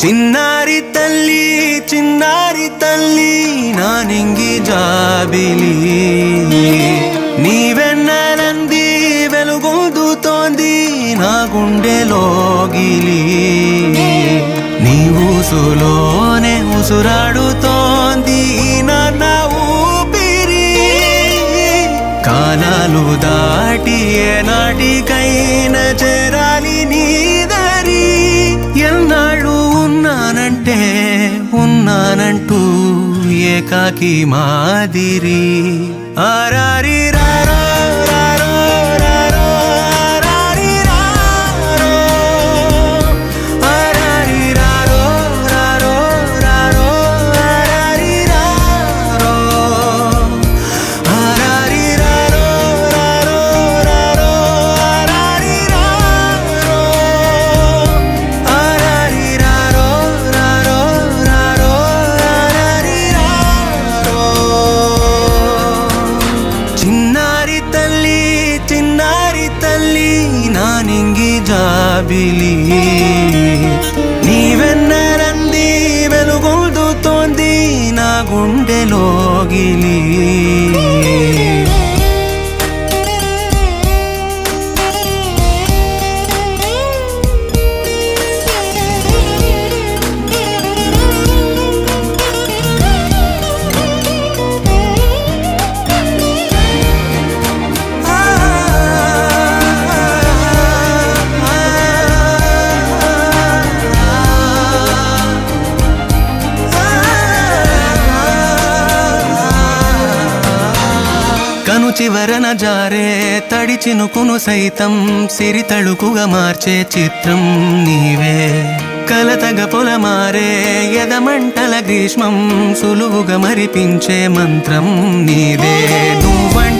చిన్నారి తల్లి నా నింగి జాబిలి నీవెన్నెలంది వెలుగొందుతోంది నా గుండెలోగిలి నీ ఊసులోనే ఉసురాడుతోంది నా ఊపిరి కాలాలు దాటి ఏనాటికైనా చేరాలి నీ దరి ఎన్నాళ్ళు ఉన్నానంటూ ఏకాకి మాదిరి ఆరారి రారో రారో రారో ఆరారి రారో ఆరారి రారో రారో రారో ఆరారి రారో ఆరారి రారో రారో రారో ఆరారి రారో ఆరారి రారో రారో రారో ఆరారి రారో చిన్నారి తల్లి నా నింగి జాబిలి నీవెన్నెలంది వెలుగొందుతోంది నా గుండెలోగిలి కను చివరన జారే తడి చినుకును సైతం సిరి తళుకుగా మార్చే చిత్రం నీవే కలతగ పొలమారే ఎదమంటల గ్రీష్మం సులువుగా మరిపించే మంత్రం నీదే నువ్వంటే